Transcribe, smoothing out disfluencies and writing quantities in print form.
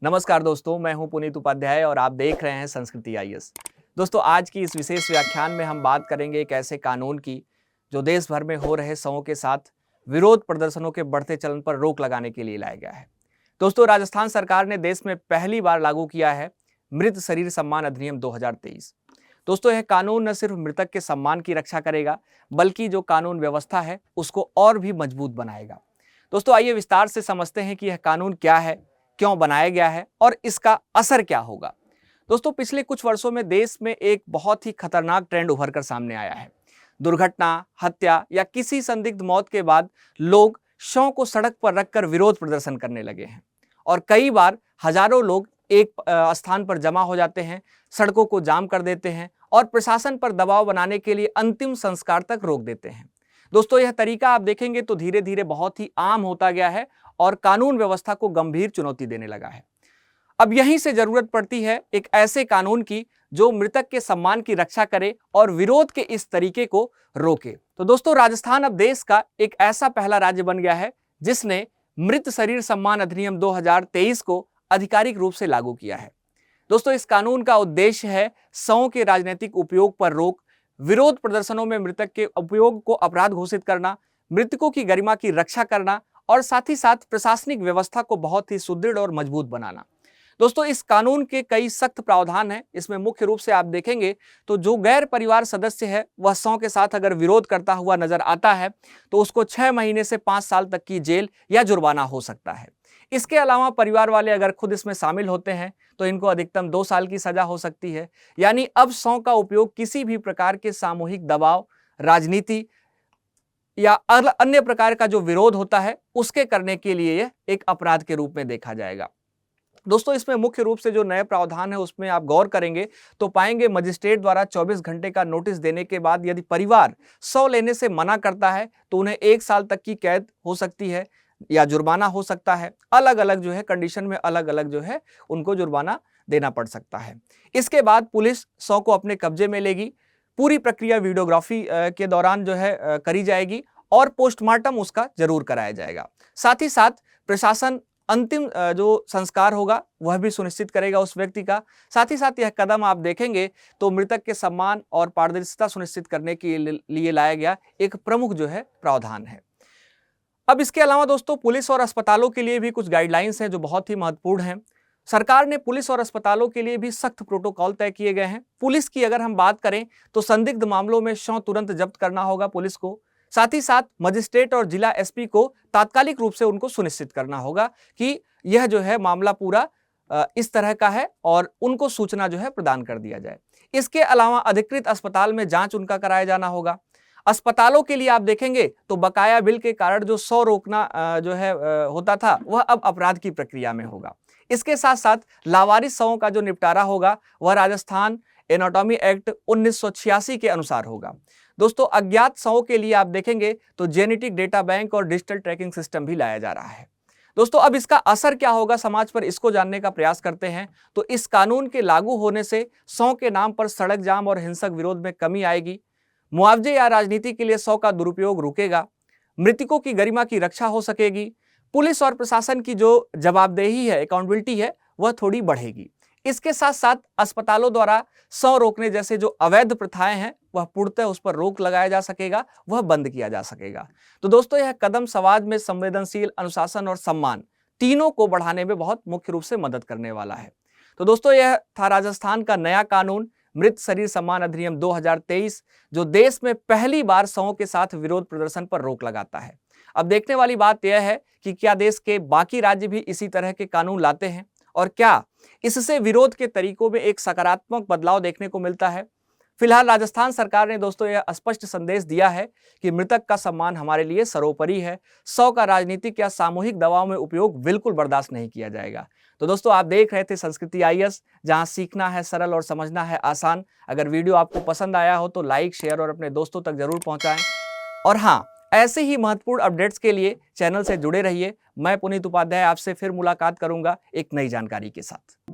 नमस्कार दोस्तों, मैं हूं पुनीत उपाध्याय और आप देख रहे हैं संस्कृति आईएएस। दोस्तों, आज की इस विशेष व्याख्यान में हम बात करेंगे एक ऐसे कानून की जो देश भर में हो रहे शवों के साथ विरोध प्रदर्शनों के बढ़ते चलन पर रोक लगाने के लिए लाया गया है। दोस्तों, राजस्थान सरकार ने देश में पहली बार लागू किया है मृत शरीर सम्मान अधिनियम 2023। दोस्तों, यह कानून न सिर्फ मृतक के सम्मान की रक्षा करेगा बल्कि जो कानून व्यवस्था है उसको और भी मजबूत बनाएगा। दोस्तों, आइए विस्तार से समझते हैं कि यह कानून क्या है, क्यों बनाया गया है और इसका असर क्या होगा। दोस्तों, पिछले कुछ वर्षों में देश में एक बहुत ही खतरनाक ट्रेंड उभर कर सामने आया है। दुर्घटना, हत्या या किसी संदिग्ध मौत के बाद लोग शव को सड़क पर रखकर विरोध प्रदर्शन करने लगे हैं और कई बार हजारों लोग एक स्थान पर जमा हो जाते हैं, सड़कों को जाम कर देते हैं और प्रशासन पर दबाव बनाने के लिए अंतिम संस्कार तक रोक देते हैं। दोस्तों, यह तरीका आप देखेंगे तो धीरे धीरे बहुत ही आम होता गया है और कानून व्यवस्था को गंभीर चुनौती देने लगा है। अब यहीं से जरूरत पड़ती है एक ऐसे कानून की जो मृतक के सम्मान की रक्षा करे और विरोध के इस तरीके को रोके। तो दोस्तों, राजस्थान अब देश का एक ऐसा पहला राज्य बन गया है जिसने मृत शरीर सम्मान अधिनियम 2023 को आधिकारिक रूप से लागू किया है। दोस्तों, इस कानून का उद्देश्य है शवों के राजनीतिक उपयोग पर रोक, विरोध प्रदर्शनों में मृतक के उपयोग को अपराध घोषित करना, मृतकों की गरिमा की रक्षा करना और साथ ही साथ प्रशासनिक व्यवस्था को बहुत ही सुदृढ़ और मजबूत बनाना। दोस्तों, इस कानून के कई सख्त प्रावधान हैं। इसमें मुख्य रूप से आप देखेंगे तो जो गैर परिवार सदस्य है वह शव के साथ अगर विरोध करता हुआ नजर आता है तो उसको 6 महीने से 5 साल तक की जेल या जुर्माना हो सकता है। इसके अलावा परिवार वाले अगर खुद इसमें शामिल होते हैं तो इनको अधिकतम 2 साल की सजा हो सकती है। यानी अब शव का उपयोग किसी भी प्रकार के सामूहिक दबाव, राजनीति या अन्य प्रकार का जो विरोध होता है उसके करने के लिए यह एक अपराध के रूप में देखा जाएगा। दोस्तों, इसमें मुख्य रूप से जो नए प्रावधान है उसमें आप गौर करेंगे तो पाएंगे मजिस्ट्रेट द्वारा 24 घंटे का नोटिस देने के बाद यदि परिवार शव लेने से मना करता है तो उन्हें 1 साल तक की कैद हो सकती है या जुर्माना हो सकता है। अलग अलग जो है कंडीशन में अलग अलग जो है उनको जुर्माना देना पड़ सकता है। इसके बाद पुलिस शव को अपने कब्जे में लेगी। पूरी प्रक्रिया वीडियोग्राफी के दौरान जो है करी जाएगी और पोस्टमार्टम उसका जरूर कराया जाएगा। साथ ही साथ प्रशासन अंतिम जो संस्कार होगा वह भी सुनिश्चित करेगा उस व्यक्ति का। साथ ही साथ यह कदम आप देखेंगे तो मृतक के सम्मान और पारदर्शिता सुनिश्चित करने के लिए लाया गया एक प्रमुख जो है प्रावधान है। अब इसके अलावा दोस्तों, पुलिस और अस्पतालों के लिए भी कुछ गाइडलाइंस हैं जो बहुत ही महत्वपूर्ण हैं। सरकार ने पुलिस और अस्पतालों के लिए भी सख्त प्रोटोकॉल तय किए गए हैं। पुलिस की अगर हम बात करें तो संदिग्ध मामलों में शव तुरंत जब्त करना होगा पुलिस को। साथ ही साथ मजिस्ट्रेट और जिला एसपी को तात्कालिक रूप से उनको सुनिश्चित करना होगा कि यह जो है मामला पूरा इस तरह का है और उनको सूचना जो है प्रदान कर दिया जाए। इसके अलावा अधिकृत अस्पताल में जांच उनका कराया जाना होगा। अस्पतालों के लिए आप देखेंगे तो बकाया बिल के कारण जो शव रोकना जो है होता था वह अब अपराध की प्रक्रिया में होगा। इसके साथ साथ लावारिस शवों का जो निपटारा होगा वह राजस्थान एनाटॉमी एक्ट 1986 के अनुसार होगा। दोस्तों, अज्ञात शवों के लिए आप देखेंगे तो जेनेटिक डेटा बैंक और डिजिटल ट्रैकिंग सिस्टम भी लाया जा रहा है। दोस्तों, अब इसका असर क्या होगा समाज पर, इसको जानने का प्रयास करते हैं। तो इस कानून के लागू होने से शव के नाम पर सड़क जाम और हिंसक विरोध में कमी आएगी। मुआवजे या राजनीति के लिए शव का दुरुपयोग रुकेगा। मृतकों की गरिमा की रक्षा हो सकेगी। पुलिस और प्रशासन की जो जवाबदेही है, अकाउंटेबिलिटी है, वह थोड़ी बढ़ेगी। इसके साथ साथ अस्पतालों द्वारा शव रोकने जैसे जो अवैध प्रथाएं हैं वह पूर्णतः उस पर रोक लगाया जा सकेगा, वह बंद किया जा सकेगा। तो दोस्तों, यह कदम समाज में संवेदनशील, अनुशासन और सम्मान तीनों को बढ़ाने में बहुत मुख्य रूप से मदद करने वाला है। तो दोस्तों, यह था राजस्थान का नया कानून मृत शरीर सम्मान अधिनियम 2023 जो देश में पहली बार शवों के साथ विरोध प्रदर्शन पर रोक लगाता है। अब देखने वाली बात यह है कि क्या देश के बाकी राज्य भी इसी तरह के कानून लाते हैं और क्या इससे विरोध के तरीकों में एक सकारात्मक बदलाव देखने को मिलता है। फिलहाल राजस्थान सरकार ने दोस्तों यह स्पष्ट संदेश दिया है कि मृतक का सम्मान हमारे लिए सर्वोपरि है। शव का राजनीतिक या सामूहिक दबाव में उपयोग बिल्कुल बर्दाश्त नहीं किया जाएगा। तो दोस्तों, आप देख रहे थे संस्कृति आईएएस, जहां सीखना है सरल और समझना है आसान। अगर वीडियो आपको पसंद आया हो तो लाइक, शेयर और अपने दोस्तों तक जरूर पहुंचाएं। और हाँ, ऐसे ही महत्वपूर्ण अपडेट्स के लिए चैनल से जुड़े रहिए। मैं पुनीत उपाध्याय आपसे फिर मुलाकात करूंगा एक नई जानकारी के साथ।